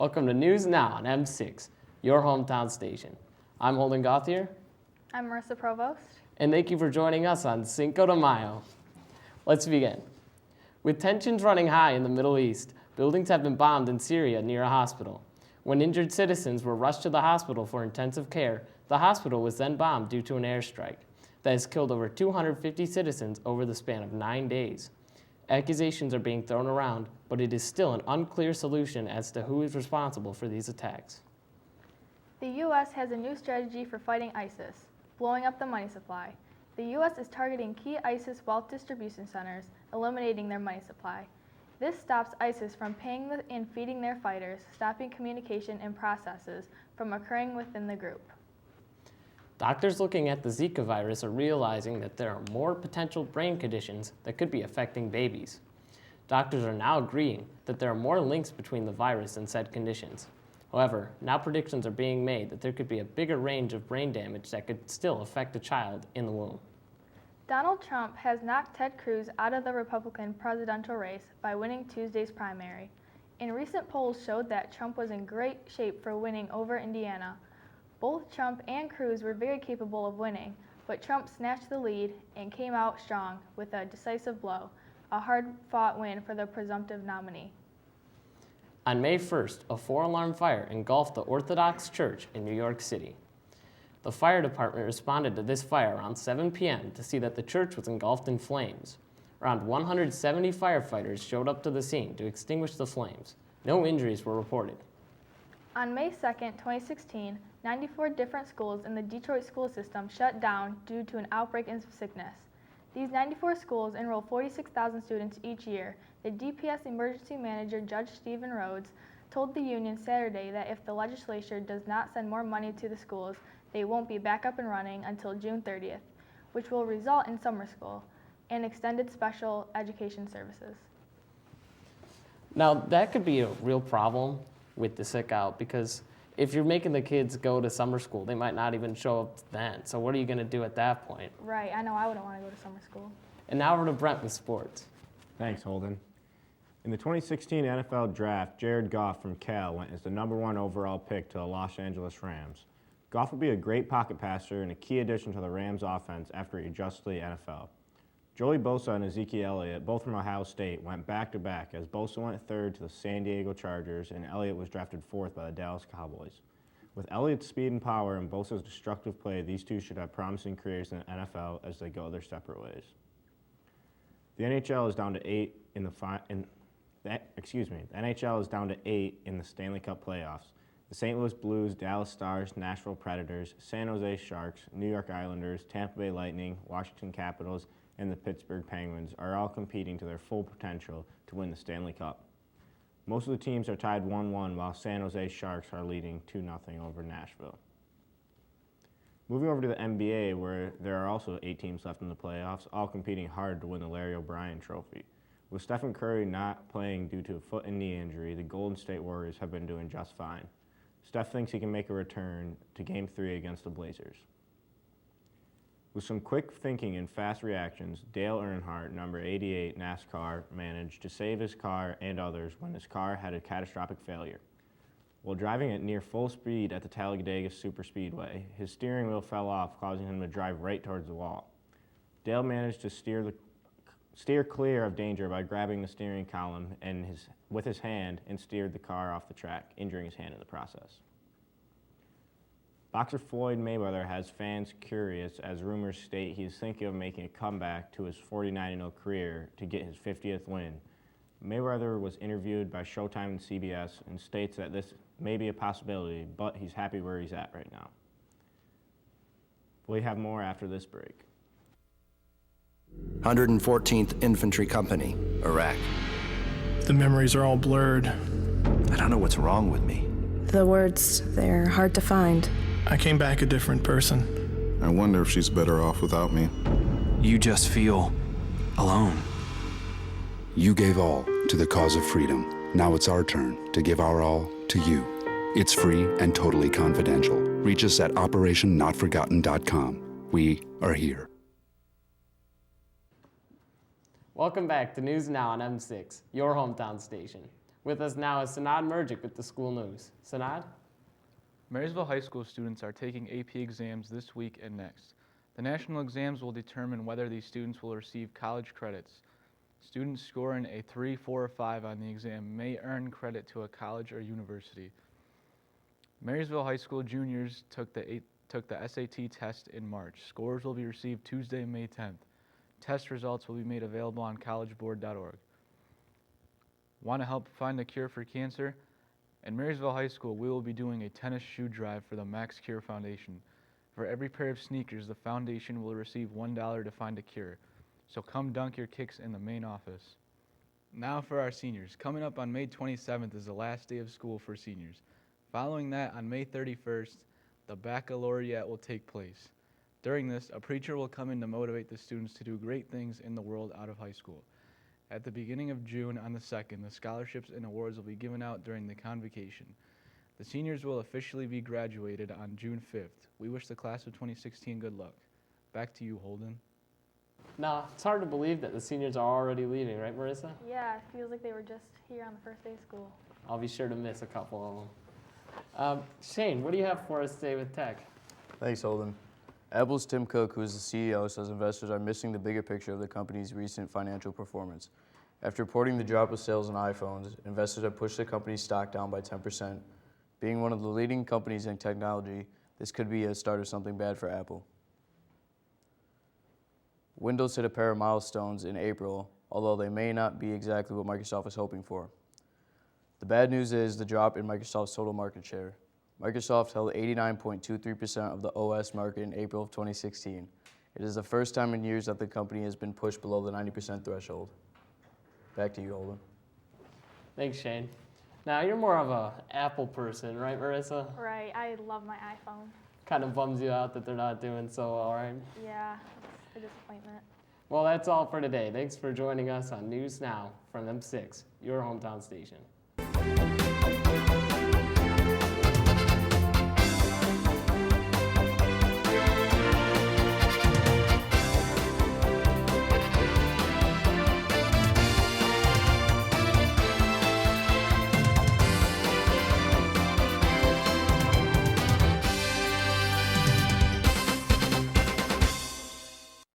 Welcome to News Now on M6, your hometown station. I'm Holden Gauthier. I'm Marissa Provost. And thank you for joining us on Cinco de Mayo. Let's begin. With tensions running high in the Middle East, buildings have been bombed in Syria near a hospital. When injured citizens were rushed to the hospital for intensive care, the hospital was then bombed due to an airstrike that has killed over 250 citizens over the span of 9 days. Accusations are being thrown around, but it is still an unclear solution as to who is responsible for these attacks. The U.S. has a new strategy for fighting ISIS, blowing up the money supply. The U.S. is targeting key ISIS wealth distribution centers, eliminating their money supply. This stops ISIS from paying and feeding their fighters, stopping communication and processes from occurring within the group. Doctors looking at the Zika virus are realizing that there are more potential brain conditions that could be affecting babies. Doctors are now agreeing that there are more links between the virus and said conditions. However, now predictions are being made that there could be a bigger range of brain damage that could still affect a child in the womb. Donald Trump has knocked Ted Cruz out of the Republican presidential race by winning Tuesday's primary. And recent polls showed that Trump was in great shape for winning over Indiana. Both Trump and Cruz were very capable of winning, but Trump snatched the lead and came out strong with a decisive blow, a hard-fought win for the presumptive nominee. On May 1st, a 4-alarm fire engulfed the Orthodox Church in New York City. The fire department responded to this fire around 7 p.m. to see that the church was engulfed in flames. Around 170 firefighters showed up to the scene to extinguish the flames. No injuries were reported. On May 2, 2016, 94 different schools in the Detroit school system shut down due to an outbreak of sickness. These 94 schools enroll 46,000 students each year. The DPS emergency manager, Judge Stephen Rhodes, told the union Saturday that if the legislature does not send more money to the schools, they won't be back up and running until June 30th, which will result in summer school and extended special education services. Now, that could be a real problem with the sick out, because if you're making the kids go to summer school, they might not even show up then. So what are you going to do at that point? Right, I know I wouldn't want to go to summer school. And now we're to Brent with sports. Thanks, Holden. In the 2016 NFL Draft, Jared Goff from Cal went as the #1 overall pick to the Los Angeles Rams. Goff will be a great pocket passer and a key addition to the Rams offense after he adjusts to the NFL. Joey Bosa and Ezekiel Elliott, both from Ohio State, went back-to-back as Bosa went 3rd to the San Diego Chargers and Elliott was drafted 4th by the Dallas Cowboys. With Elliott's speed and power and Bosa's destructive play, these two should have promising careers in the NFL as they go their separate ways. The NHL is down to 8 in the NHL is down to 8 in the Stanley Cup playoffs. The St. Louis Blues, Dallas Stars, Nashville Predators, San Jose Sharks, New York Islanders, Tampa Bay Lightning, Washington Capitals, and the Pittsburgh Penguins are all competing to their full potential to win the Stanley Cup. Most of the teams are tied 1-1, while San Jose Sharks are leading 2-0 over Nashville. Moving over to the NBA, where there are also 8 teams left in the playoffs, all competing hard to win the Larry O'Brien Trophy. With Stephen Curry not playing due to a foot and knee injury, the Golden State Warriors have been doing just fine. Steph thinks he can make a return to Game 3 against the Blazers. With some quick thinking and fast reactions, Dale Earnhardt, number 88 NASCAR, managed to save his car and others when his car had a catastrophic failure. While driving at near full speed at the Talladega Superspeedway, his steering wheel fell off, causing him to drive right towards the wall. Dale managed to steer clear of danger by grabbing the steering column with his hand and steered the car off the track, injuring his hand in the process. Boxer Floyd Mayweather has fans curious as rumors state he is thinking of making a comeback to his 49-0 career to get his 50th win. Mayweather was interviewed by Showtime and CBS and states that this may be a possibility, but he's happy where he's at right now. We have more after this break. 114th Infantry Company, Iraq. The memories are all blurred. I don't know what's wrong with me. The words, they're hard to find. I came back a different person. I wonder if she's better off without me. You just feel alone. You gave all to the cause of freedom. Now it's our turn to give our all to you. It's free and totally confidential. Reach us at operationnotforgotten.com. We are here. Welcome back to News Now on M6, your hometown station. With us now is Sanad Merjic with the school news. Sanad? Marysville High School students are taking AP exams this week and next. The national exams will determine whether these students will receive college credits. Students scoring a 3, 4, or 5 on the exam may earn credit to a college or university. Marysville High School juniors took the SAT test in March. Scores will be received Tuesday, May 10th. Test results will be made available on collegeboard.org. Want to help find a cure for cancer? At Marysville High School, we will be doing a tennis shoe drive for the Max Cure Foundation. For every pair of sneakers, the foundation will receive $1 to find a cure. So come dunk your kicks in the main office. Now for our seniors. Coming up on May 27th is the last day of school for seniors. Following that, on May 31st, the baccalaureate will take place. During this, a preacher will come in to motivate the students to do great things in the world out of high school. At the beginning of June on the 2nd, the scholarships and awards will be given out during the convocation. The seniors will officially be graduated on June 5th. We wish the class of 2016 good luck. Back to you, Holden. Now, it's hard to believe that the seniors are already leaving, right, Marissa? Yeah, it feels like they were just here on the first day of school. I'll be sure to miss a couple of them. Shane, what do you have for us today with tech? Thanks, Holden. Apple's Tim Cook, who is the CEO, says investors are missing the bigger picture of the company's recent financial performance. After reporting the drop of sales in iPhones, investors have pushed the company's stock down by 10%. Being one of the leading companies in technology, this could be a start of something bad for Apple. Windows hit a pair of milestones in April, although they may not be exactly what Microsoft is hoping for. The bad news is the drop in Microsoft's total market share. Microsoft held 89.23% of the OS market in April of 2016. It is the first time in years that the company has been pushed below the 90% threshold. Back to you, Holden. Thanks, Shane. Now, you're more of a Apple person, right, Marissa? Right, I love my iPhone. Kind of bums you out that they're not doing so well, right? Yeah, it's a disappointment. Well, that's all for today. Thanks for joining us on News Now from M6, your hometown station.